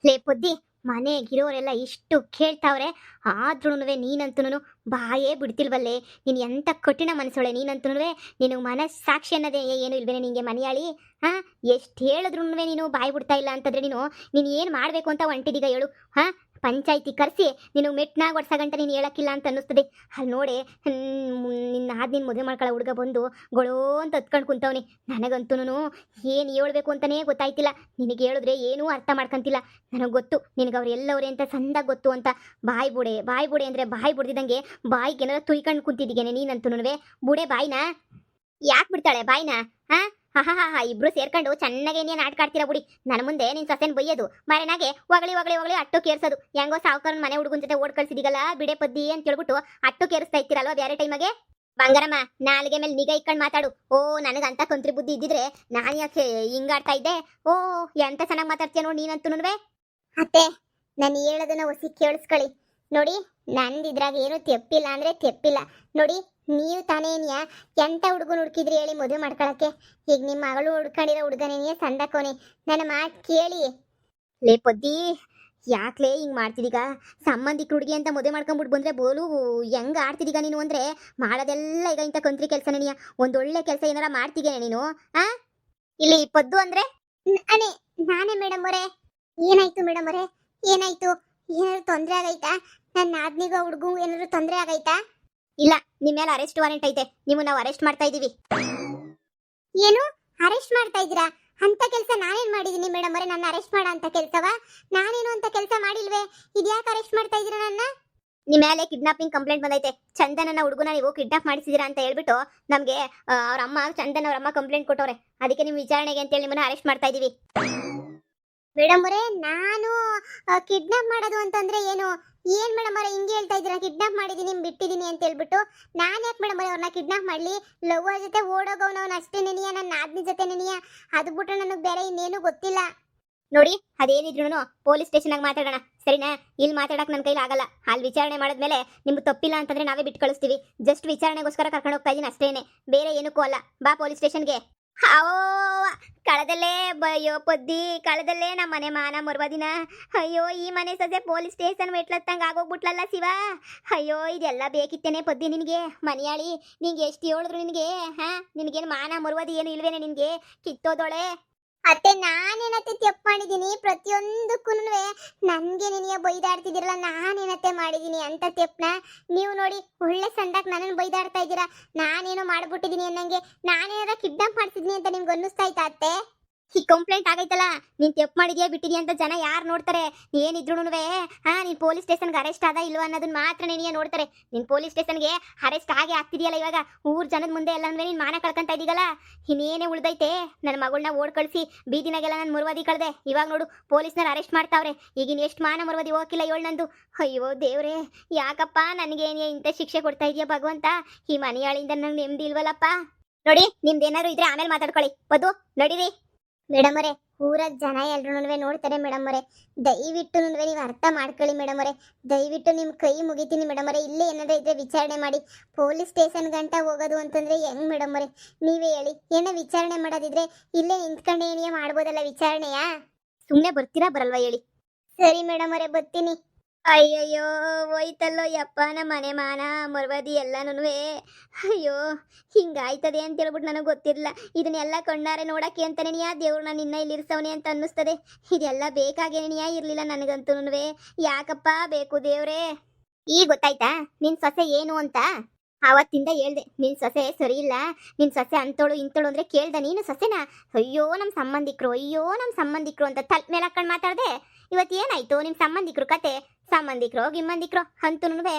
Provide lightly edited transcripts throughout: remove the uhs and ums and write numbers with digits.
ಲೇ ಪೊದ್ದಿ, ಮನೆಗಿರೋರೆಲ್ಲ ಇಷ್ಟು ಕೇಳ್ತಾವ್ರೆ, ಆದ್ರೂನುವೆ ನೀನಂತೂನು ಬಾಯೇ ಬಿಡ್ತಿಲ್ವಲ್ಲೇ. ನೀನು ಎಂತ ಕಠಿಣ ಮನಸ್ಸೊಳೆ ನೀನಂತೂನುವೆ. ನಿನಗೆ ಮನಸ್ಸಾಕ್ಷಿ ಅನ್ನೋದೇ ಏನು ಇಲ್ವೇನೆ ನಿಂಗೆ ಮನೆಯಾಳಿ? ಹಾ, ಎಷ್ಟು ಹೇಳಿದ್ರೂನುವೆ ನೀನು ಬಾಯಿ ಬಿಡ್ತಾ ಇಲ್ಲ ಅಂತಂದ್ರೆ ನೀನು ಏನು ಮಾಡಬೇಕು ಅಂತ ಹೊಂಟಿದೀಗ ಹೇಳು? ಹಾ, ಪಂಚಾಯಿತಿ ಕರೆಸಿ ನೀನು ಮೆಟ್ನಾಗ ವರ್ಷ ಗಂಟೆ ನೀನು ಹೇಳಕ್ಕಿಲ್ಲ ಅಂತ ಅನ್ನಿಸ್ತದೆ. ಅಲ್ಲಿ ನೋಡಿ, ನಿನ್ನ ನೀನು ಮದುವೆ ಮಾಡ್ಕೊಳ್ಳೋ ಹುಡುಗ ಬಂದು ಗೊಳೋ ಅಂತ ಹತ್ಕೊಂಡು ಕುಂತವನಿ. ನನಗಂತೂ ಏನು ಹೇಳ್ಬೇಕು ಅಂತಲೇ ಗೊತ್ತಾಯ್ತಿಲ್ಲ. ನಿನಗೆ ಹೇಳಿದ್ರೆ ಏನೂ ಅರ್ಥ ಮಾಡ್ಕೊಂತಿಲ್ಲ. ನನಗೆ ಗೊತ್ತು ನಿನಗೆ ಅವ್ರು ಎಲ್ಲವ್ರೆ ಅಂತ ಸಂದಾಗ ಗೊತ್ತು ಅಂತ. ಬಾಯಿ ಬುಡೆ ಅಂದರೆ ಬಾಯಿ ಬಿಡ್ದಿದ್ದಂಗೆ ಬಾಯಿಗೆ ಏನಾರ ತುಯ್ಕೊಂಡು ಕುಂತಿದ್ದೀಗೇನೆ ನೀನಂತೂನುವೆ. ಬುಡೆ ಬಾಯಿನ ಯಾಕೆ ಬಿಡ್ತಾಳೆ ಬಾಯಿನ? ಹಾ ಹಾ ಹಾ ಹಾ, ಇಬ್ರು ಸೇರ್ಕೊಂಡು ಚೆನ್ನಾಗಿ ನೀನು ನಾಟಕ ಆಡ್ತೀರಾ ಬಿಡಿ. ನನ್ನ ಮುಂದೆ ನಿನ್ನ ಸೊಸೆನ ಬೈಯೋದು, ಮರೆನಾಗೆ ಒಗಳಿ ಒಗಳಿ ಒಗಳಿ ಅಟ್ಟು ಕೇರ್ಸೋದು. ಹೆಂಗೋ ಸಾವುಕಾರನ ಮನೆ ಹುಡುಗನ ಜೊತೆ ಓಡ್ ಕಳ್ಸಿದೀಗಲ್ಲ ಬಿಡೆ ಪದ್ದಿ ಅಂತ ಹೇಳ್ಬಿಟ್ಟು ಅಟ್ಟು ಕೇರಿಸ್ತಾ ಇರ್ತೀರಲ್ವಾ ಬೇರೆ ಟೈಮಗೆ. ಬಂಗಾರಮ್ಮ, ನಾಲ್ಗೆ ಮೇಲೆ ನಿಗಾ ಇಟ್ಕೊಂಡು ಮಾತಾಡು. ಓ, ನನಗಂತ ಕಂತ್ರಿ ಬುದ್ಧಿ ಇದ್ದಿದ್ರೆ ನಾನು ಯಾಕೆ ಹಿಂಗಾಡ್ತಾ ಇದ್ದೆ? ಓ, ಎಂತ ಚೆನ್ನಾಗಿ ಮಾತಾಡ್ತೀಯ ನೋಡಿ ನೀನಂತೂನುವೆ. ಅತ್ತೆ, ನಾನು ಹೇಳೋದನ್ನ ಹೊಸಿ ಕೇಳಿಸ್ಕೊಳ್ಳಿ ನೋಡಿ. ನಂದಿದ್ರಾಗ ಏನು ತೆಪ್ಪಿಲ್ಲ ಅಂದ್ರೆ ತೆಪ್ಪಿಲ್ಲ ನೋಡಿ. ನೀವು ತಾನೇನಿಯಾ ಎಂತ ಹುಡುಗನ ಹುಡುಕಿದ್ರಿ ಹೇಳಿ ಮದುವೆ ಮಾಡ್ಕೊಳಕ್ಕೆ? ಈಗ ನಿಮ್ಮ ಮಗಳು ಹುಡ್ಕೊಂಡಿರೋ ಹುಡುಗನೇನಿಯ ಸಂದಕೋನೆ. ನನ್ನ ಮಾತು ಕೇಳಿ. ಲೇ ಪೊದ್ದಿ, ಯಾಕ್ಲೇ ಹಿಂಗೆ ಮಾಡ್ತಿದೀಗ? ಸಂಬಂಧಿಕ ಹುಡುಗಿ ಅಂತ ಮದುವೆ ಮಾಡ್ಕೊಂಡ್ಬಿಟ್ಟು ಬಂದ್ರೆ ಬೋಲು ಹೆಂಗೆ ಆಡ್ತಿದೀಗ ನೀನು? ಅಂದ್ರೆ ಮಾಡೋದೆಲ್ಲ ಈಗ ಇಂಥ ಕಂತ್ರಿ ಕೆಲಸನೇ. ನೀ ಒಂದೊಳ್ಳೆ ಕೆಲಸ ಏನಾರ ಮಾಡ್ತಿದ್ದೇನೆ ನೀನು? ಆ, ಇಲ್ಲಿ ಪದ್ದು ಅಂದ್ರೆ ಅಣೆ ನಾನೇ ಮೇಡಮ್ ಅವರೇ. ಏನಾಯ್ತು ಮೇಡಮ್ ಅವರೇ? ಏನಾಯ್ತು? ಏನಾದ್ರು ತೊಂದರೆ ಆಗೈತಾ? ನನ್ನ ನಾದ್ನಿಗ ಹುಡುಗು ಏನಾದ್ರು ತೊಂದರೆ ಆಗೈತಾ? ಇಲ್ಲ, ನಿಮ್ಮ ಮೇಲೆ ಅರೆಸ್ಟ್ ವಾರೆಂಟ್ ಐತೆ. ನೀವು ನಾವು ಅರೆಸ್ಟ್ ಮಾಡ್ತಾ ಇದೀವಿ. ಏನು ಅರೆಸ್ಟ್ ಮಾಡ್ತಾ ಇದ್ದೀರಾ? ಅಂತ ಕೆಲಸ ನಾನೇನ್ ಮಾಡಿದೀನಿ ಮೇಡಮ್ ಅವರೇ? ನನ್ನ ಅರೆಸ್ಟ್ ಮಾಡ ಅಂತ ಕೆಲಸವಾ? ನಾನೇನು ಅಂತ ಕೆಲಸ ಮಾಡಿಲ್ವೇ? ಇದ್ಯಾಕೆ ಅರೆಸ್ಟ್ ಮಾಡ್ತಾ ಇದ್ದೀರಾ ನನ್ನ? ನಿಮ್ಮ ಮೇಲೆ ಕಿಡ್ನಾಪಿಂಗ್ ಕಂಪ್ಲೇಂಟ್ ಬಂದೈತೆ. ಚಂದನನ್ನ ಹುಡುಗನ ನೀವು ಕಿಡ್ನಾಪ್ ಮಾಡಿಸಿದೀರಾ ಅಂತ ಹೇಳ್ಬಿಟ್ಟು ನಮಗೆ ಅವ್ರ ಅಮ್ಮ, ಚಂದನ್ ಅವ್ರ ಅಮ್ಮ ಕಂಪ್ಲೇಂಟ್ ಕೊಟ್ಟವ್ರೆ. ಅದಕ್ಕೆ ನೀವು ವಿಚಾರಣೆಗೆ ಅಂತೇಳಿ ನಿಮ್ಮನ್ನ ಅರೆಸ್ಟ್ ಮಾಡ್ತಾ ಇದೀವಿ. ಮೇಡಮ್ ಅವರೇ, ನಾನು ಕಿಡ್ನಾಪ್ ಮಾಡೋದು ಅಂತಂದ್ರೆ ಏನು? ಏನ್ ಮೇಡಮ್ ಅವರೇ ಹಿಂಗೆ ಹೇಳ್ತಾ ಇದ್ದೀರಾ? ಕಿಡ್ನಾಪ್ ಮಾಡಿದೀನಿ ಬಿಟ್ಟಿದೀನಿ ಅಂತ ಹೇಳ್ಬಿಟ್ಟು. ನಾನು ಯಾಕೆ ಮೇಡಮ್ ಅವರೇ ಅವ್ರನ್ನ ಕಿಡ್ನಾಪ್ ಮಾಡ್ಲಿ? ಲವ್ವರ್ ಜೊತೆ ಓಡೋಗವನವನು ಅಷ್ಟೇ ನೆನೆಯ, ನನ್ನ ನಾದ್ನಿ ಜೊತೆ ನೆನೆಯ. ಅದು ಬಿಟ್ರೆ ನನಗೆ ಬೇರೆ ಇನ್ನೇನು ಗೊತ್ತಿಲ್ಲ ನೋಡಿ. ಅದೇನಿದ್ರು ಪೊಲೀಸ್ ಸ್ಟೇಷನ್ ಆಗಿ ಮಾತಾಡೋಣ, ಸರಿನಾ? ಇಲ್ಲಿ ಮಾತಾಡಕ್ ನನ್ನ ಕೈಲಿ ಆಗಲ್ಲ. ಅಲ್ಲಿ ವಿಚಾರಣೆ ಮಾಡಿದ್ಮೇಲೆ ನಿಮ್ಗೆ ತಪ್ಪಿಲ್ಲ ಅಂತಂದ್ರೆ ನಾವೇ ಬಿಟ್ಟು ಕಳಿಸ್ತೀವಿ. ಜಸ್ಟ್ ವಿಚಾರಣೆಗೋಸ್ಕರ ಕರ್ಕೊಂಡು ಹೋಗ್ತಾ ಇದೀನಿ ಅಷ್ಟೇನೆ, ಬೇರೆ ಏನಕ್ಕೂ ಅಲ್ಲ. ಬಾ ಪೊಲೀಸ್ ಸ್ಟೇಷನ್ಗೆ. ಅವೋ, ಕಳೆದಲ್ಲೇ ಬಯ್ಯೋ ಪೊದ್ದಿ, ಕಳೆದಲ್ಲೇ ನಮ್ಮ ಮನೆ ಮಾನ ಮರ್ವದಿನ. ಅಯ್ಯೋ, ಈ ಮನೆ ಸೊಸೆ ಪೊಲೀಸ್ ಸ್ಟೇಷನ್ ಮೆಟ್ಲತ್ತಂಗೆ ಆಗೋಗ್ಬಿಟ್ಲಲ್ಲ ಶಿವ. ಅಯ್ಯೋ, ಇದೆಲ್ಲ ಬೇಕಿತ್ತೇನೆ ಪೊದ್ದಿ ನಿನಗೆ ಮನೆಯಾಳಿ. ನಿಂಗೆ ಎಷ್ಟು ಹೇಳಿದ್ರು ನಿನಗೆ? ಹಾ, ನಿನಗೇನು ಮಾನ ಮರ್ವದಿ ಏನು ಇಲ್ವೇನೆ ನಿನಗೆ? ಕಿತ್ತೋದೊಳೆ ಅತ್ತೆ. ನಾನೇನತ್ತೆ ತಪ್ಪು ಮಾಡಿದ್ದೀನಿ? ಪ್ರತಿಯೊಂದಕ್ಕೂ ನನ್ಗೆ ನಿನಗೆ ಬೈದಾಡ್ತಿದ್ದೀರಲ್ಲ, ನಾನೇನತ್ತೆ ಮಾಡಿದ್ದೀನಿ ಅಂತ ತಪ್ಪನ? ನೀವು ನೋಡಿ ಒಳ್ಳೆ ಸಂದಾಕ್ ನನ್ನನ್ನು ಬೈದಾಡ್ತಾ ಇದ್ದೀರಾ. ನಾನೇನೋ ಮಾಡ್ಬಿಟ್ಟಿದ್ದೀನಿ ಅನ್ನಂಗೆ. ನಾನೇನಾರ ಕಿಡ್ನಾಪ್ ಮಾಡ್ತಿದ್ದೀನಿ ಅಂತ ನಿಮ್ಗೆ ಅನ್ನಿಸ್ತಾ ಇತ್ತಾ ಅತ್ತೆ? ಈ ಕಂಪ್ಲೇಂಟ್ ಆಗೈತಲ್ಲ, ನೀನ್ ತಪ್ಪು ಮಾಡಿದ್ಯಾ ಬಿಟ್ಟಿದ್ಯಾ ಅಂತ ಜನ ಯಾರು ನೋಡ್ತಾರೆ? ಏನಿದ್ರುನುವೆ ನೀನ್ ಪೊಲೀಸ್ ಸ್ಟೇಷನ್ಗೆ ಅರೆಸ್ಟ್ ಆದ ಇಲ್ವಾ ಅನ್ನೋದನ್ನ ಮಾತ್ರ ನೀನೇ ನೋಡ್ತಾರೆ. ನೀನ್ ಪೊಲೀಸ್ ಸ್ಟೇಷನ್ಗೆ ಅರೆಸ್ಟ್ ಆಗಿ ಆಗ್ತಿದೆಯಲ್ಲ ಇವಾಗ, ಊರ್ ಜನದ ಮುಂದೆ ಎಲ್ಲ ನೀನ್ ಮಾನ ಕಳ್ಕೊಂತ ಇದೀಗಲ್ಲ. ಇನ್ನೇನೇ ಉಳ್ದೈತೆ? ನನ್ನ ಮಗಳನ್ನ ಓಡ್ ಕಳಿಸಿ ಬೀದಿನಾಗೆಲ್ಲ ನಾನು ಮುರ್ವದಿ ಕಳ್ದೆ. ಇವಾಗ ನೋಡು ಪೊಲೀಸ್ನವ್ರು ಅರೆಸ್ಟ್ ಮಾಡ್ತಾವ್ರೆ. ಈಗಿನ ಎಷ್ಟು ಮಾನ ಮುರ್ವದಿ ಹೋಗಿಲ್ಲ ಏಳು ನಂದು. ಅಯ್ಯೋ ದೇವ್ರೆ, ಯಾಕಪ್ಪ ನನಗೆ ಇಂಥ ಶಿಕ್ಷೆ ಕೊಡ್ತಾ ಇದೀಯ ಭಗವಂತ? ಈ ಮನೆಯಾಳಿಂದ ನಂಗೆ ನೆಮ್ಮದಿ ಇಲ್ವಲ್ಲಪ್ಪ. ನೋಡಿ, ನಿಮ್ದೇನಾದ್ರು ಇದ್ರೆ ಆಮೇಲೆ ಮಾತಾಡ್ಕೊಳ್ಳಿ. ಬದು ನಡೀರಿ. ಮೇಡಮ್ ಅವರೇ, ಊರ ಜನ ಎಲ್ರು ನೋಡ್ತಾರೆ ಮೇಡಮ್ ಅವರೇ. ದಯವಿಟ್ಟು ನೀವು ಅರ್ಥ ಮಾಡ್ಕೊಳ್ಳಿ ಮೇಡಮ್ ಅವರೇ. ದಯವಿಟ್ಟು ನಿಮ್ಮ ಕೈ ಮುಗಿತೀನಿ ಮೇಡಮ್ ಅವರೇ. ಇಲ್ಲೇ ಏನಾದ್ರು ಇದ್ರೆ ವಿಚಾರಣೆ ಮಾಡಿ. ಪೊಲೀಸ್ ಸ್ಟೇಷನ್ ಗಂಟ ಹೋಗೋದು ಅಂತಂದ್ರೆ ಹೆಂಗ್ ಮೇಡಮ್ ಅವರೇ? ನೀವೇ ಹೇಳಿ. ಏನೋ ವಿಚಾರಣೆ ಮಾಡೋದಿದ್ರೆ ಇಲ್ಲೇ ನಿಂತ್ಕೊಂಡು ಏನೇ ಮಾಡ್ಬೋದಲ್ಲ ವಿಚಾರಣೆಯಾ? ಸುಮ್ಮನೆ ಬರ್ತೀರಾ ಬರಲ್ವಾ ಹೇಳಿ? ಸರಿ ಮೇಡಮ್ ಅವರೇ, ಬರ್ತೀನಿ. ಅಯ್ಯಯ್ಯೋ, ಹೋಯ್ತಲ್ಲೋ ಯಪ್ಪ ನಮ್ಮ ಮನೆ ಮಾನ ಮರ್ವದಿ ಎಲ್ಲನೂ. ಅಯ್ಯೋ, ಹಿಂಗಾಯ್ತದೆ ಅಂತ ಹೇಳ್ಬಿಟ್ಟು ನನಗೆ ಗೊತ್ತಿರಲಿಲ್ಲ. ಇದನ್ನೆಲ್ಲ ಕಣ್ಣಾರೆ ನೋಡಕ್ಕೆ ಅಂತಾನೇನಿಯಾ ದೇವ್ರು ನಾನು ಇನ್ನ ಇಲ್ಲಿ ಇರ್ಸವನೆ ಅಂತ ಅನ್ನಿಸ್ತದೆ. ಇದೆಲ್ಲ ಬೇಕಾಗೇನಿಯಾ ಇರಲಿಲ್ಲ ನನಗಂತೂ. ಯಾಕಪ್ಪ ಬೇಕು ದೇವ್ರೇ? ಈಗ ಗೊತ್ತಾಯ್ತಾ ನಿನ್ ಸೊಸೆ ಏನು ಅಂತ? ಆವತ್ತಿಂದ ಹೇಳ್ದೆ ನಿನ್ ಸೊಸೆ ಸರಿ ಇಲ್ಲ, ನಿನ್ ಸೊಸೆ ಅಂತೋಳು ಇಂತೋಳು ಅಂದ್ರೆ ಕೇಳ್ದ ನೀನು ಸೊಸೆನ? ಅಯ್ಯೋ ನಮ್ಮ ಸಂಬಂಧಿಕರು ಅಂತ ತಲೆ ಮೇಲೆ ಹಾಕೊಂಡು ಮಾತಾಡ್ದೆ. ಇವತ್ತೇನಾಯ್ತು ನಿಮ್ಮ ಸಂಬಂಧಿಕರು ಕತೆ? ಸಂಬಂಧಿಕರು ಗಿಮ್ಮಂದಿಕರು ಅಂತೂ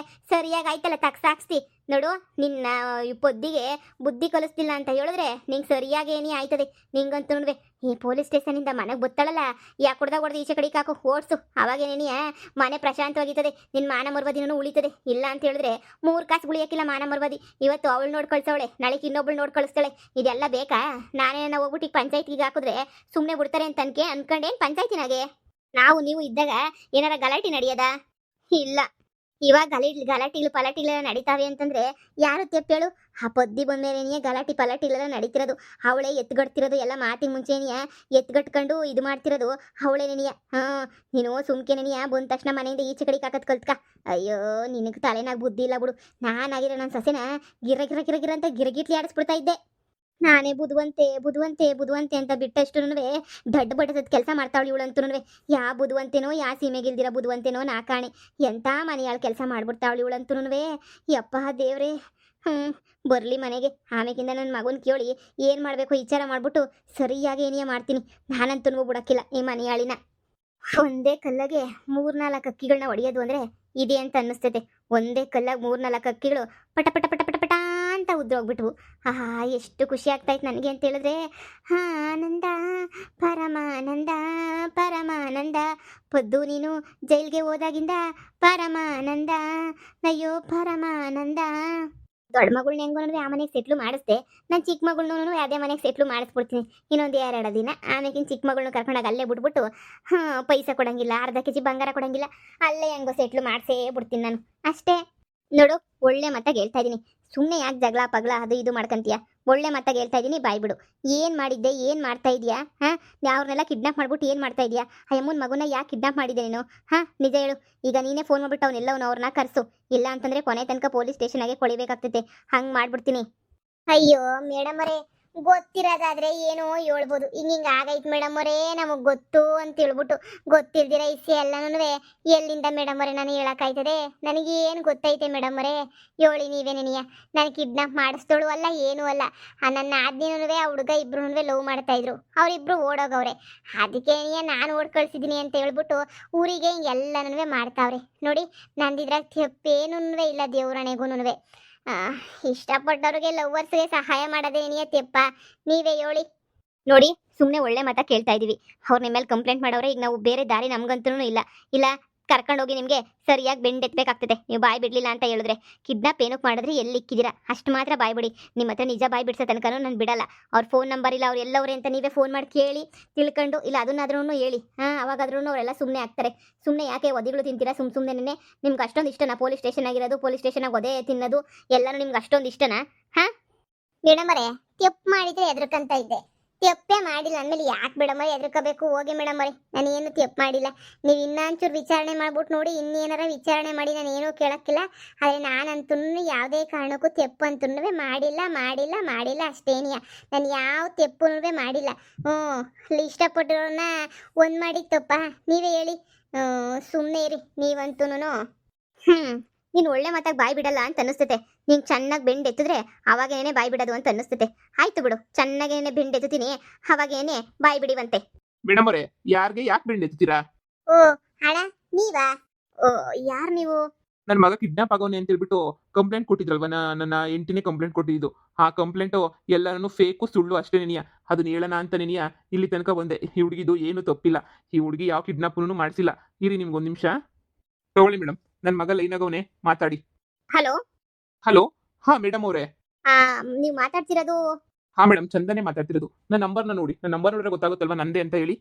ಸರಿಯಾಗಿ ಆಯ್ತಲ್ಲ ಸಾಕ್ಸ್ತಿ ನೋಡು. ನಿನ್ನ ಪೊದ್ದಿಗೆ ಬುದ್ಧಿ ಕಲಿಸ್ತಿಲ್ಲ ಅಂತ ಹೇಳಿದ್ರೆ ನಿಂಗೆ ಸರಿಯಾಗಿ ಏನೇ ಆಯ್ತದೆ ನಿಂಗಂತೂ. ಈ ಪೊಲೀಸ್ ಸ್ಟೇಷನಿಂದ ಮನೆಗೆ ಬತ್ತಳಲ್ಲ, ಯಾಕೆ ಹೊಡೆದು ಈಚೆ ಕಡೆಗೆ ಹಾಕೋ ಓಡಿಸು. ಅವಾಗೇನೇನಿಯ ಮನೆ ಪ್ರಶಾಂತವಾಗಿರ್ತದೆ, ನಿನ್ನ ಮಾನ ಮರ್ವದಿನೂ ಉಳಿತದೆ. ಇಲ್ಲ ಅಂತ ಹೇಳಿದ್ರೆ 3 ಕಾಸು ಉಳಿಯೋಕ್ಕಿಲ್ಲ ಮಾನ ಮರ್ವದಿ. ಇವತ್ತು ಅವಳು ನೋಡಿ ಕಳ್ಸವಳೆ, ನಾಳೆಗೆ ಇನ್ನೊಬ್ಳು ನೋಡಿ ಕಳಿಸ್ತಾಳೆ. ಇದೆಲ್ಲ ಬೇಕಾ? ನಾನೇನ ಹೋಗ್ಬಿಟ್ಟು ಪಂಚಾಯತಿಗೆ ಹಾಕಿದ್ರೆ ಸುಮ್ಮನೆ ಬಿಡ್ತಾರೆ ಅಂತ ಅನ್ಕೊಂಡೇನು ಪಂಚಾಯತಿನಾಗೆ? ನಾವು ನೀವು ಇದ್ದಾಗ ಏನಾರ ಗಲಾಟೆ ನಡೆಯದ? ಇಲ್ಲ. ಇವಾಗ ಗಲಾಟಿಗಳು ಪಲಾಟಿಗಳೆಲ್ಲ ನಡೀತಾವೆ ಅಂತಂದ್ರೆ ಯಾರು ತೆಪ್ಪೇಳು? ಆ ಪದ್ದಿ ಬಂದ್ಮೇಲೆನೆಯೇ ಗಲಾಟಿ ಪಲಾಟಿಗಳೆಲ್ಲ ನಡೀತಿರೋದು. ಅವಳೇ ಎತ್ಗಡ್ತಿರೋದು ಎಲ್ಲ ಮಾತಿಗೆ ಮುಂಚೆನೆಯೇ ಎತ್ಗಟ್ಕೊಂಡು ಇದು ಮಾಡ್ತಿರೋದು ಅವಳೇನೆನಿಯ. ನೀನು ಸುಮ್ಕೆನೆನಿಯ ಬಂದ ತಕ್ಷಣ ಮನೆಯಿಂದ ಈಚೆ ಕಡೆ ಹಾಕತ್ ಕಲ್ತ್ಕ. ಅಯ್ಯೋ ನಿನಗೆ ತಲೆನಾಗ ಬುದ್ಧಿ ಇಲ್ಲ ಬಿಡು. ನಾನಾಗಿರೋ ನನ್ನ ಸೊಸೆನ ಗಿರ ಗಿರ ಗಿರ ಗಿರ ಅಂತ ಗಿರಗಿಟ್ಲಿ ಆಡಿಸ್ಬಿಡ್ತಾ ಇದ್ದೆ. ನಾನೇ ಬುದ್ವಂತೆ ಬುದ್ವಂತೆ ಬುದ್ವಂತೆ ಅಂತ ಬಿಟ್ಟಷ್ಟು ದಡ್ಡ ಬಡದ ಕೆಲಸ ಮಾಡ್ತಾವಳಿ ಇವಳಂತೂ. ಯಾ ಬುದ್ವಂತೇನೋ ಯಾ ಸೀಮೆಗಿಲ್ದಿರ ಬುದ್ವಂತೇನೋ ನಾ ಕಾಣೆ. ಎಂಥ ಮನೆಯಾಳ ಕೆಲಸ ಮಾಡ್ಬಿಡ್ತಾವಳಿ ಇವಳಂತೂ. ಯಪ್ಪ ದೇವ್ರೆ. ಬರಲಿ ಮನೆಗೆ. ಆಮೇಕಿಂದ ನನ್ನ ಮಗನ ಕೇಳಿ ಏನು ಮಾಡಬೇಕು ವಿಚಾರ ಮಾಡ್ಬಿಟ್ಟು ಸರಿಯಾಗಿ ಏನಿಯ ಮಾಡ್ತೀನಿ. ನಾನಂತೂ ಬಿಡಕ್ಕಿಲ್ಲ ಈ ಮನೆಯಾಳಿನ. ಒಂದೇ ಕಲ್ಲಾಗೆ 3-4 ಅಕ್ಕಿಗಳನ್ನ ಹೊಡೆಯೋದು ಅಂದರೆ ಇದೆ ಅಂತ ಅನ್ನಿಸ್ತೈತೆ. ಒಂದೇ ಕಲ್ಲಾಗ 3-4 ಅಕ್ಕಿಗಳು ಪಟ ಪಟ ಪಟ ಪಟ ಪಟ ಅಂತ ಉದ್ರೋಗ್ಬಿಟ್ವು. ಆಹಾ ಎಷ್ಟು ಖುಷಿ ಆಗ್ತಾಯಿತ್ತು ನನಗೆ ಅಂತ ಹೇಳಿದ್ರೆ. ಆನಂದ ಪರಮಾನಂದ ಪರಮಾನಂದ. ಪದ್ದು ನೀನು ಜೈಲ್ಗೆ ಹೋದಾಗಿಂದ ಪರಮಾನಂದ. ಅಯ್ಯೋ ಪರಮಾನಂದ. ದೊಡ್ಡ ಮಗಳನ್ನ ಹೆಂಗೋ ಆ ಮನೆಗೆ ಸೆಟ್ಲು ಮಾಡಿಸ್ದೆ. ನಾನು ಚಿಕ್ಕ ಮಗಳನ್ನೂ ಅದೇ ಮನೆಗೆ ಸೆಟ್ಲು ಮಾಡಿಸ್ಬಿಡ್ತೀನಿ ಇನ್ನೊಂದು 2 ದಿನ. ಆಮೇಲೆ ಚಿಕ್ಕ ಮಗಳನ್ನ ಕರ್ಕೊಂಡಾಗ ಅಲ್ಲೇ ಬಿಟ್ಬಿಟ್ಟು ಪೈಸಾ ಕೊಡಂಗಿಲ್ಲ, ಅರ್ಧ ಕೆಜಿ ಬಂಗಾರ ಕೊಡಂಗಿಲ್ಲ, ಅಲ್ಲೇ ಹೆಂಗೋ ಸೆಟ್ಲು ಮಾಡಿಸೇ ಬಿಡ್ತೀನಿ ನಾನು ಅಷ್ಟೇ. ನೋಡು ಒಳ್ಳೆ ಮತ್ತಾಗ ಹೇಳ್ತಾ ಇದ್ದೀನಿ. ಸುಮ್ಮನೆ ಯಾಕೆ ಜಗಳ ಪಗಳ ಅದು ಇದು ಮಾಡ್ಕೊಂತೀಯ? ಒಳ್ಳೆ ಮತ್ತಾಗ ಹೇಳ್ತಾ ಇದ್ದೀನಿ, ಬಾಯ್ಬಿಡು. ಏನು ಮಾಡಿದ್ದೆ, ಏನು ಮಾಡ್ತಾ ಇದೀಯಾ? ಅವ್ರನ್ನೆಲ್ಲ ಕಿಡ್ನಾಪ್ ಮಾಡ್ಬಿಟ್ಟು ಏನು ಮಾಡ್ತಾ ಇದೀಯಾ? ಆ ಯಮ್ಮನ ಮಗುನ ಯಾಕೆ ಕಿಡ್ನಾಪ್ ಮಾಡಿದ್ದೆ ನೀನು? ನಿಜ ಹೇಳು. ಈಗ ನೀನೇ ಫೋನ್ ಮಾಡ್ಬಿಟ್ಟು ಅವನ್ನೆಲ್ಲವನ್ನ ಅವ್ರನ್ನ ಕರೆಸು. ಇಲ್ಲ ಅಂತಂದರೆ ಕೊನೆ ತನಕ ಪೊಲೀಸ್ ಸ್ಟೇಷನಾಗೆ ಕೊಳಿಬೇಕಾಗ್ತೈತೆ. ಹಂಗೆ ಮಾಡ್ಬಿಡ್ತೀನಿ. ಅಯ್ಯೋ ಮೇಡಮ್ ಅವರೇ, ಗೊತ್ತಿರೋದಾದ್ರೆ ಏನೋ ಹೇಳ್ಬೋದು. ಹಿಂಗೆ ಆಗೈತೆ ಮೇಡಮ್ ಅವರೇ, ನಮಗೆ ಗೊತ್ತು ಅಂತ ಹೇಳ್ಬಿಟ್ಟು ಗೊತ್ತಿಲ್ದಿರ ಇಸಿ ಎಲ್ಲನೂ ಎಲ್ಲಿಂದ ಮೇಡಮ್ ಅವರೇ ನಾನು ಹೇಳೋಕ್ಕಾಯ್ತದೆ? ನನಗೇನು ಗೊತ್ತೈತೆ ಮೇಡಮ್ ಅವರೇ? ಹೇಳಿ ನೀವೇ ನೆನೆಯ. ನಾನು ಕಿಡ್ನಾಪ್ ಮಾಡಿಸ್ತೋಳು ಅಲ್ಲ, ಏನೂ ಅಲ್ಲ. ನನ್ನ ಆದ್ನೂ ಆ ಹುಡುಗ ಇಬ್ರು ಲವ್ ಮಾಡ್ತಾಯಿದ್ರು. ಅವರಿಬ್ರು ಓಡೋಗವ್ರೆ. ಅದಕ್ಕೆ ನಾನು ಓಡ್ ಕಳಿಸಿದ್ದೀನಿ ಅಂತ ಹೇಳ್ಬಿಟ್ಟು ಊರಿಗೆ ಹಿಂಗೆಲ್ಲನೂ ಮಾಡ್ತಾವ್ರೆ ನೋಡಿ. ನಂದಿದ್ರಾಗ ತೆಪ್ಪೇನೂ ಇಲ್ಲ ದೇವ್ರಣೆಗೂ. ಇಷ್ಟಪಟ್ಟವ್ರಿಗೆ ಲವ್ವರ್ಸ್ಗೆ ಸಹಾಯ ಮಾಡೋದೇನಿಯ ತೆಪ್ಪ? ನೀವೇ ಹೇಳಿ ನೋಡಿ. ಸುಮ್ಮನೆ ಒಳ್ಳೆ ಮಾತಾ ಕೇಳ್ತಾ ಇದೀವಿ. ಅವ್ರ ನಿಮ್ಮ ಮೇಲೆ ಕಂಪ್ಲೇಂಟ್ ಮಾಡೋರೆ. ಈಗ ನಾವು ಬೇರೆ ದಾರಿ ನಮ್ಗಂತೂ ಇಲ್ಲ ಕರ್ಕೊಂಡೋಗಿ ನಿಮಗೆ ಸರಿಯಾಗಿ ಬೆಂಡೆತ್ಬೇಕಾಗ್ತದೆ. ನೀವು ಬಾಯಿ ಬಿಡಲಿಲ್ಲ ಅಂತ ಹೇಳಿದ್ರೆ. ಕಿಡ್ನಾಪ್ ಏನಕ್ಕೆ ಮಾಡಿದ್ರೆ ಎಲ್ಲಿ ಇಕ್ಕಿದ್ದೀರಾ ಅಷ್ಟು ಮಾತ್ರ ಬಾಯಿ ಬಿಡಿ. ನಿಮ್ಮ ಹತ್ರ ನಿಜ ಬಾಯಿ ಬಿಡಿಸೋ ತನಕನೂ ನಾನು ಬಿಡಲ್ಲ. ಅವ್ರ ಫೋನ್ ನಂಬರ್ ಇಲ್ಲ, ಅವ್ರು ಎಲ್ಲವ್ರೆ ಅಂತ ನೀವೇ ಫೋನ್ ಮಾಡಿ ಕೇಳಿ ತಿಳ್ಕೊಂಡು, ಇಲ್ಲ ಅದನ್ನಾದ್ರೂ ಹೇಳಿ. ಅವಾಗಾದ್ರೂ ಅವರೆಲ್ಲ ಸುಮ್ಮನೆ ಆಗ್ತಾರೆ. ಸುಮ್ಮನೆ ಯಾಕೆ ಒದಿಗಳು ತಿಂತೀರಾ ಸುಮ್ಮನೆ? ನಿಮ್ಗೆ ಅಷ್ಟೊಂದು ಇಷ್ಟನಾ ಪೊಲೀಸ್ ಸ್ಟೇಷನ್ ಆಗಿರೋದು? ಪೊಲೀಸ್ ಸ್ಟೇಷನಾಗ ಒದೆ ತಿನ್ನೋದು ಎಲ್ಲನೂ ನಿಮ್ಗೆ ಅಷ್ಟೊಂದು ಇಷ್ಟನಾ? ಮೇಡಮರೇ, ತೆಪ್ಪು ಮಾಡಿದ್ರೆ ಎದ್ರಕಂತ ಇದ್ದೆ. ತೆಪ್ಪೇ ಮಾಡಿಲ್ಲ ಅಂದಮೇಲೆ ಯಾಕೆ ಮೇಡಮರೇ ಎದ್ರಕೋಬೇಕು? ಹೋಗಿ ಮೇಡಮರೇ, ನಾನು ಏನು ತೆಪ್ಪು ಮಾಡಿಲ್ಲ. ನೀವು ಇನ್ನೊಂಚೂರು ವಿಚಾರಣೆ ಮಾಡ್ಬಿಟ್ಟು ನೋಡಿ. ಇನ್ನೇನಾರ ವಿಚಾರಣೆ ಮಾಡಿ ನಾನು ಏನೂ ಕೇಳೋಕ್ಕಿಲ್ಲ. ಆದರೆ ನಾನಂತೂ ಯಾವುದೇ ಕಾರಣಕ್ಕೂ ತೆಪ್ಪು ಅಂತೂ ಮಾಡಿಲ್ಲ ಅಷ್ಟೇನಿಯ. ನಾನು ಯಾವ ತೆಪ್ಪು ಮಾಡಿಲ್ಲ. ಇಷ್ಟಪಟ್ಟಿರೋನ್ನ ಒಂದು ಮಾಡಿ ತಪ್ಪ ನೀವೇ ಹೇಳಿ. ಸುಮ್ಮನೆ ಇರಿ ನೀವಂತೂ. ನೀನು ಒಳ್ಳೆ ಮಾತಾಗ ಬಾಯಿ ಬಿಡಲ್ಲ ಅಂತ ಅನ್ನಿಸ್ತೈತೆ. ನೀನು ಚೆನ್ನಾಗಿ ಬೆಂಡ್ ಎತ್ತಿದ್ರೆ ಅವಾಗೇನೆ ಬಾಯಿ ಬಿಡೋದು ಅಂತ ಅನ್ನಿಸ್ತೈತೆ. ಆಯ್ತು ಬಿಡು, ಚೆನ್ನಾಗೇನೆ ಬೆಂಡ್ ಎತ್ತುತ್ತೀನಿ, ಅವಾಗೇನೆ ಬಾಯಿ ಬಿಡಿವಂತೆ. ಮೇಡಮ್ ಅವರೇ, ಯಾಕೆ ಬೆಂಡ್ ಎತ್ತೀರಾ? ಓ ಅಣ್ಣ ನೀವಾ? ಓ ಯಾರು ನೀವು? ನನ್ನ ಮಗ ಕಿಡ್ನಾಪ್ ಆಗೋನೆ ಅಂತ ಹೇಳ್ಬಿಟ್ಟು ಕಂಪ್ಲೇಂಟ್ ಕೊಟ್ಟಿದ್ರಲ್ವ? ನನ್ನ ಹೆಂಡತಿನೇ ಕಂಪ್ಲೇಂಟ್ ಕೊಟ್ಟಿದ್ದು. ಆ ಕಂಪ್ಲೇಂಟು ಎಲ್ಲರೂ ಫೇಕು ಸುಳ್ಳು ಅಷ್ಟೇ ನೆನಿಯ. ಅದನ್ನ ಹೇಳೋಣ ಅಂತ ನೆನಿಯ ಇಲ್ಲಿ ತನಕ ಬಂದೆ. ಈ ಹುಡುಗಿದು ಏನು ತಪ್ಪಿಲ್ಲ. ಈ ಹುಡುಗಿ ಯಾವ ಕಿಡ್ನಾಪ್ನು ಮಾಡಿಸಿಲ್ಲ. ಇರಿ ನಿಮ್ಗೊಂದು ನಿಮಿಷ ತಗೊಳ್ಳಿ ಮೇಡಮ್. ನನ್ನ ಮಗ ಲೈನಾಗವನೆ, ಮಾತಾಡಿ. Hello hello. ಮೇಡಮ್ ಅವರೇ, ನೀವು ಮಾತಾಡ್ತಿರೋದು? ಮೇಡಮ್ ಚಂದನೆ ಮಾತಾಡ್ತಿರೋದು. ನನ್ನ ನಂಬರ್ನ ನೋಡಿ. ನನ್ನ ನಂಬರ್ ನೋಡ್ರೆ ಗೊತ್ತಾಗುತ್ತಲ್ವಾ ನಂದೇ ಅಂತ ಹೇಳಿ.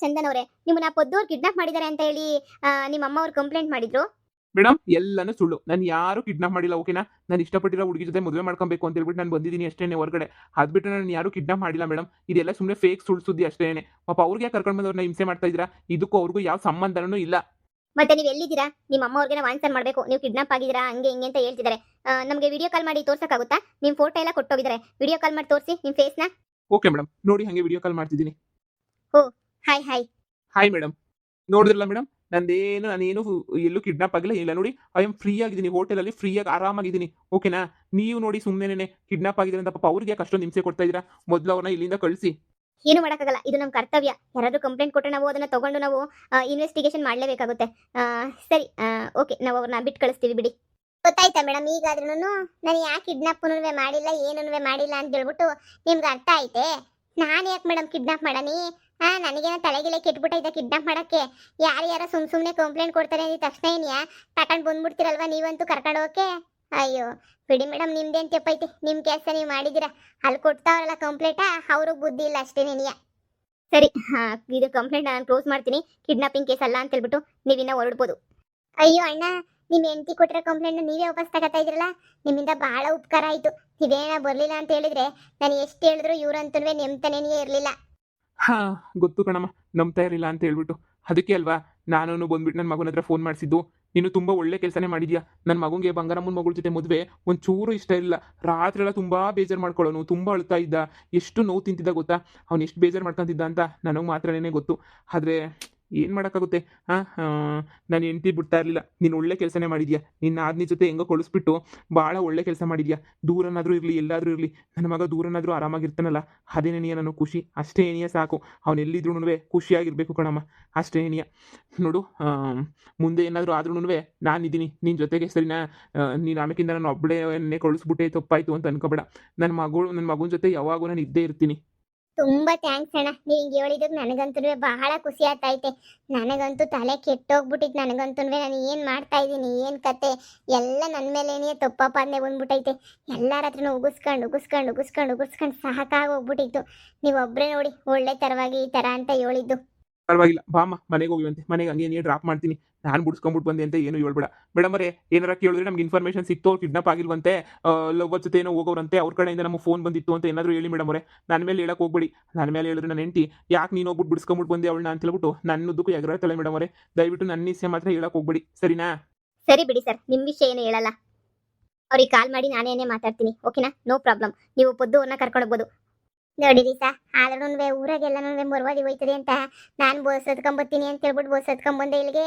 ಚಂದನ್ ಅವರೇ, ನಿಮ್ಮನ್ನ ಪೊದ್ದೋರು ಕಿಡ್ನಾಪ್ ಮಾಡಿದ್ದಾರೆ ಅಂತ ಹೇಳಿ ನಿಮ್ಮ ಅಮ್ಮ ಅವ್ರು ಕಂಪ್ಲೇಂಟ್ ಮಾಡಿದ್ರು. ಮೇಡಮ್ ಎಲ್ಲಾನು ಸುಳ್ಳು. ನಾನು ಯಾರು ಕಿಡ್ನಾಪ್ ಮಾಡಿಲ್ಲ. ಓಕೆನಾ? ನಾನು ಇಷ್ಟಪಟ್ಟಿರೋ ಹುಡುಗಿ ಜೊತೆ ಮದುವೆ ಮಾಡ್ಕೊಬೇಕು ಅಂತ ಹೇಳ್ಬಿಟ್ಟು ನಾನು ಬಂದಿದ್ದೀನಿ ಅಷ್ಟೇನೆ ಹೊರಗಡೆ. ಅದ್ಬಿಟ್ಟು ನಾನು ಯಾರು ಕಿಡ್ನಾಪ್ ಮಾಡಿಲ್ಲ ಮೇಡಮ್. ಇದೆಲ್ಲ ಸುಮ್ಮನೆ ಫೇಕ್ ಸುಳ್ಳು ಸುದ್ದಿ ಅಷ್ಟೇನೆ. ಪಾಪ ಅವ್ರಿಗೆ ಕರ್ಕೊಂಡು ಬಂದವ್ರನ್ನ ಹಿಂಸೆ ಮಾಡ್ತಾ ಇದ್ದೀರಾ. ಇದಕ್ಕೂ ಅವ್ರಿಗೂ ಯಾವ ಸಂಬಂಧನೂ ಇಲ್ಲ. ಮತ್ತೆ ನೀವು ಎಲ್ಲಿದ್ದೀರಾ? ನಿಮ್ಮ ಅಮ್ಮ ಅವ್ರಿಗೆ ಆನ್ಸರ್ ಮಾಡಬೇಕು. ನೀವು ಕಿಡ್ನಾಪ್ ಆಗಿದ್ದೀರಾ ಹಂಗೆ ಹಿಂಗೆ ಅಂತ ಹೇಳ್ತಿದ್ದಾರೆ. ನಮಗೆ ವಿಡಿಯೋ ಕಾಲ್ ಮಾಡಿ ತೋರ್ಸಕ್ಕಾಗುತ್ತಾ? ನಿಮ್ಮ ಫೋಟೋ ಎಲ್ಲ ಕೊಟ್ಟೋಗಿದ್ದಾರೆ. ವಿಡಿಯೋ ಕಾಲ್ ಮಾಡಿ ತೋರಿಸಿ ನಿಮ್ಮ ಫೇಸ್ನ. ಓಕೆ ಮೇಡಮ್, ನೋಡಿ ಹಾಗೆ ವಿಡಿಯೋ ಕಾಲ್ ಮಾಡ್ತಿದ್ದೀನಿ. ಓ ಹಾಯ್ ಹಾಯ್ ಹಾಯ್ ಮೇಡಮ್. ನೋಡಿದ್ರಲ್ಲ ಮೇಡಮ್, ನಾನೇನು ಎಲ್ಲೂ ಕಿಡ್ನಾಪ್ ಆಗಿಲ್ಲ. ಇಲ್ಲ ನೋಡಿ, ಐ ಆಮ್ ಫ್ರೀ ಆಗಿದ್ದೀನಿ. ಹೋಟೆಲಲ್ಲಿ ಫ್ರೀಯಾಗಿ ಆರಾಮಾಗಿದ್ದೀನಿ. ಓಕೆನಾ? ನೀವು ನೋಡಿ ಸುಮ್ಮನೆ ಕಿಡ್ನಾಪ್ ಆಗಿದ್ರೆ ಅಂತ ಪಾಪ ಅವ್ರಿಗೆ ಯಾಕೆ ಅಷ್ಟೊಂದು ಹಿಂಸೆ ಕೊಡ್ತಾ ಇದ್ದೀರಾ? ಮೊದಲು ಅವ್ರನ್ನ ಇಲ್ಲಿಂದ ಕಳಿಸಿ. ಏನು ಮಾಡೋಕ್ಕಾಗಲ್ಲ, ಇದು ನಮ್ಮ ಕರ್ತವ್ಯ. ಯಾರಾದರೂ ಕಂಪ್ಲೇಂಟ್ ಕೊಟ್ಟರೆ ನಾವು ಅದನ್ನು ತಗೊಂಡು ನಾವು ಇನ್ವೆಸ್ಟಿಗೇಷನ್ ಮಾಡಲೇಬೇಕಾಗುತ್ತೆ. ಸರಿ, ಓಕೆ, ನಾವು ಅವ್ರನ್ನ ಬಿಟ್ಟು ಕಳಿಸ್ತೀವಿ ಬಿಡಿ. ಗೊತ್ತಾಯ್ತಾ ಮೇಡಮ್? ಈಗಾದ್ರೂ ನಾನು ಯಾಕೆ ಕಿಡ್ನಾಪ್ನೂ ಮಾಡಿಲ್ಲ, ಏನೂ ಮಾಡಿಲ್ಲ ಅಂತ ಹೇಳ್ಬಿಟ್ಟು ನಿಮ್ಗೆ ಅರ್ಥ ಐತೆ. ನಾನು ಯಾಕೆ ಮೇಡಮ್ ಕಿಡ್ನಾಪ್ ಮಾಡನಿ? ನನಗೇನೋ ತಲೆಗಿಲೆ ಕೆಟ್ಬಿಟ್ಟೈತೆ ಕಿಡ್ನಾಪ್ ಮಾಡೋಕ್ಕೆ. ಯಾರು ಸುಮ್ಮನೆ ಕಂಪ್ಲೇಂಟ್ ಕೊಡ್ತಾರೆ ಅಂದಿದ ತಕ್ಷಣ ಏನಿಯಾ ತಗೊಂಡು ಬಂದ್ಬಿಡ್ತೀರಲ್ವ ನೀವಂತೂ ಕರ್ಕೊಂಡು ಹೋಗಕ್ಕೆ? ಅಯ್ಯೋ ಬಿಡಿ ಮೇಡಮ್, ನಿಮ್ದೇನು ತೆಪ್ಪೈತೆ? ನಿಮ್ಮ ಕೆಲಸ ನೀವು ಮಾಡಿದ್ದೀರಾ. ಅಲ್ಲಿ ಕೊಡ್ತಾವ್ರಲ್ಲ ಕಂಪ್ಲೇಂಟ, ಅವ್ರಿಗೆ ಬುದ್ಧಿ ಇಲ್ಲ ಅಷ್ಟೇ ನೆನೆಯ. ಸರಿ, ಇದು ಕಂಪ್ಲೇಂಟ್ ನಾನು ಕ್ಲೋಸ್ ಮಾಡ್ತೀನಿ. ಕಿಡ್ನಾಪಿಂಗ್ ಕೇಸ್ ಅಲ್ಲ ಅಂತ ಹೇಳ್ಬಿಟ್ಟು ನೀವಿನ್ನ ಹೊರಡ್ಬೋದು. ಅಯ್ಯೋ ಅಣ್ಣ, ನಿಮ್ಮ ಹೆಂಡತಿ ಕೊಟ್ಟಿರೋ ಕಂಪ್ಲೇಂಟ್ ನೀವೇ ವಾಪಸ್ ತಗೋತಾ ಇದ್ರಲ್ಲ, ನಿಮ್ಮಿಂದ ಬಹಳ ಉಪಕಾರ ಆಯ್ತು. ನೀವೇನ ಬರ್ಲಿಲ್ಲ ಅಂತ ಹೇಳಿದ್ರೆ ನಾನು ಎಷ್ಟು ಹೇಳಿದ್ರು ಇವ್ರಂತೂ ನೆಮ್ತಾನೇ ಇರಲಿಲ್ಲ. ಹಾ, ಗೊತ್ತು ಕಣಮ್ಮ, ನಂಬ್ತಾ ಇರಲಿಲ್ಲ ಅಂತ ಹೇಳ್ಬಿಟ್ಟು. ಅದಕ್ಕೆ ಅಲ್ವಾ ನಾನು ಬಂದ್ಬಿಟ್ಟು ನನ್ನ ಮಗನ ಹತ್ರ ಫೋನ್ ಮಾಡಿಸಿದ್ದು. ನೀನು ತುಂಬ ಒಳ್ಳೆ ಕೆಲಸನೇ ಮಾಡಿದ್ಯಾ. ನನ್ನ ಮಗುಗೆ ಬಂಗಾರಮ್ಮನ ಮಗಳ ಜೊತೆ ಮದುವೆ ಒಂಚೂರು ಇಷ್ಟ ಇಲ್ಲ. ರಾತ್ರಿ ಎಲ್ಲ ತುಂಬ ಬೇಜಾರು ಮಾಡ್ಕೊಳ್ಳೋನು, ತುಂಬ ಅಳ್ತಾ ಇದ್ದ, ಎಷ್ಟು ನೋವು ತಿಂತಿದ್ದ ಗೊತ್ತಾ. ಅವ್ನು ಎಷ್ಟು ಬೇಜಾರು ಮಾಡ್ಕೊತಿದ್ದ ಅಂತ ನನಗೆ ಮಾತ್ರನೇ ಗೊತ್ತು. ಆದರೆ ಏನು ಮಾಡೋಕ್ಕಾಗುತ್ತೆ. ನಾನು ಹೆಂಡ್ತಿ ಬಿಡ್ತಾ ಇರಲಿಲ್ಲ. ನೀನು ಒಳ್ಳೆ ಕೆಲಸನೇ ಮಾಡಿದ್ಯಾ. ನಿನ್ನ ಆದ್ನಿ ಜೊತೆ ಹೆಂಗೋ ಕಳಿಸ್ಬಿಟ್ಟು ಭಾಳ ಒಳ್ಳೆ ಕೆಲಸ ಮಾಡಿದ್ಯಾ. ದೂರನಾದರೂ ಇರಲಿ, ಎಲ್ಲಾದರೂ ಇರಲಿ, ನನ್ನ ಮಗ ದೂರನಾದರೂ ಆರಾಮಾಗಿರ್ತಾನಲ್ಲ, ಅದೇ ನನಗೆ ನಾನು ಖುಷಿ. ಅಷ್ಟೇ ಏನಿಯ ಸಾಕು. ಅವನು ಎಲ್ಲಿದ್ರೂ ಖುಷಿಯಾಗಿರಬೇಕು ಕಣಮ್ಮ, ಅಷ್ಟೇ ಏನಿಯ. ನೋಡು, ಮುಂದೆ ಏನಾದರೂ ಆದ್ರೂ ನಾನಿದ್ದೀನಿ ನಿನ್ನ ಜೊತೆಗೆ, ಸರಿನಾ. ನೀನು ಆಮೇಕಿಂದ ನಾನು ಒಬ್ಬಳೇ ಕಳಿಸ್ಬಿಟ್ಟೆ ತಪ್ಪಾಯಿತು ಅಂತ ಅನ್ಕೋಬೇಡ. ನನ್ನ ಮಗನ ಜೊತೆ ಯಾವಾಗೂ ನಾನು ಇದ್ದೇ ಇರ್ತೀನಿ. ತುಂಬಾ ಥ್ಯಾಂಕ್ಸ್ ಅಣ್ಣ. ನೀವು ಹಿಂಗೆ ಹೇಳಿದ್ದಕ್ಕೆ ನನಗಂತೂ ಬಹಳ ಖುಷಿ ಆಗ್ತೈತೆ. ನನಗಂತೂ ತಲೆ ಕೆಟ್ಟೋಗ್ಬಿಟ್ಟಿತ್ತು. ನನಗಂತೂ ನಾನು ಏನು ಮಾಡ್ತಾ ಇದ್ದೀನಿ, ಏನು ಕತೆ ಎಲ್ಲ ನನ್ನ ಮೇಲೇನೇ ತಪ್ಪಾಪಾದನೆ ಬಂದ್ಬಿಟ್ಟೈತೆ. ಎಲ್ಲರ ಹತ್ರನೂ ಉಗಿಸ್ಕೊಂಡು ಸಾಕಾಗಿ ಹೋಗ್ಬಿಟ್ಟಿತ್ತು. ನೀವು ಒಬ್ಬರೇ ನೋಡಿ ಒಳ್ಳೆ ಥರವಾಗಿ ಈ ಥರ ಅಂತ ಹೇಳಿದ್ದು. ಪರವಾಗಿಲ್ಲ, ಬಾಮ್ಮ ಮನೆಗೆ ಹೋಗಿವಂತೆ. ಮನೆಗೆ ಹಂಗೆ ನೀನು ಡ್ರಾಪ್ ಮಾಡ್ತೀನಿ. ನಾನು ಬಿಡಿಸ್ಕೊಂಬಿಟ್ಟು ಬಂದೆ ಅಂತ ಏನು ಹೇಳ್ಬೇಡ ಮೇಡಮರೇ. ಏನಾರ ಕೇಳಿದ್ರೆ ನಮ್ಗೆ ಇನ್ಫಾರ್ಮೇಷನ್ ಸಿಕ್ತು, ಕಿಡ್ನಾಪ್ ಆಗಿಲ್ವಂತೆ, ಲವ್ ಜೊತೆ ಏನೋ ಹೋಗೋರಂತೆ, ಅವ್ರ ಕಡೆಯಿಂದ ನಮಗೆ ಫೋನ್ ಬಂದಿತ್ತು ಅಂತ ಏನಾದರೂ ಹೇಳಿ ಮೇಡಮರೇ. ನನ್ನ ಮೇಲೆ ಹೇಳಕ್ಕೆ ಹೋಗ್ಬೇಡಿ. ನನ್ನ ಮೇಲೆ ಹೇಳಿದ್ರೆ ನನ್ನ ಹೆಂಡತಿ ಯಾಕೆ ನೀನು ಹೋಗ್ಬಿಟ್ಟು ಬಿಡಿಸ್ಕೊಂಬಿಟ್ಟು ಬಂದೆ ಅವಳನ್ನ ಅಂತ ಹೇಳ್ಬಿಟ್ಟು ನನ್ನದಕ್ಕೂ ಎಗರಾಡ್ತಾಳೆ ಮೇಡಮರೇ. ದಯವಿಟ್ಟು ನನ್ನ ವಿಷಯ ಮಾತ್ರ ಹೇಳಕ್ಕೆ ಹೋಗ್ಬೇಡಿ, ಸರಿನಾ. ಸರಿ ಬಿಡಿ ಸರ್, ನಿಮ್ಮ ವಿಷಯ ಏನು ಹೇಳಲ್ಲ. ಅವ್ರಿಗೆ ಕಾಲ್ ಮಾಡಿ ನಾನೇನೇ ಮಾತಾಡ್ತೀನಿ, ಓಕೆನಾ, ನೋ ಪ್ರಾಬ್ಲಮ್. ನೀವು ಪೊದ್ದು ಅವ್ರನ್ನ ಕರ್ಕೊಂಡು ಹೋಗ್ಬೋದು. ನೋಡಿರಿ ಸಾ, ಆದ್ರೂ ಊರಾಗೆಲ್ಲನೂ ಮರ್ವಾದಿ ಹೋಯ್ತದೆ ಅಂತ ನಾನು ಬಸ್ ಹತ್ಕೊಂಬತ್ತೀನಿ ಅಂತ ಹೇಳ್ಬಿಟ್ಟು ಬಸ್ ಹತ್ಕೊಂಬಂದೆ ಇಲ್ಲಿಗೆ.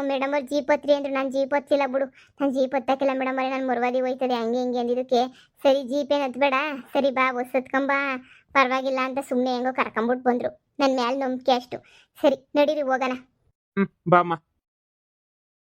ಮೇಡಮ್ ಅವ್ರು ಜೀಪ್ ಹತ್ರಿ ಅಂದ್ರು. ನಾನು ಜೀಪ್ ಹತ್ತಿಲ್ಲ ಬಿಡು, ನಾನು ಜೀಪ್ ಹತ್ತಕ್ಕಿಲ್ಲ ಮೇಡಮ್ ಅವರೇ, ನಾನು ಮರ್ವಾದಿ ಹೋಯ್ತದೆ ಹಂಗೆ ಹಿಂಗೆ ಅಂದಿದ್ದಕ್ಕೆ ಸರಿ ಜೀಪ್ ಏನು ಹತ್ಬೇಡ, ಸರಿ ಬಾ ಬಸ್ ಹತ್ಕೊಂಬ, ಪರವಾಗಿಲ್ಲ ಅಂತ ಸುಮ್ಮನೆ ಹೆಂಗೋ ಕರ್ಕೊಂಬಿಟ್ಟು ಬಂದರು. ನನ್ನ ಮ್ಯಾಲೆ ನಂಬಿಕೆ ಅಷ್ಟು. ಸರಿ ನಡೀರಿ ಹೋಗೋಣ. ಬಾಮ್ಮ.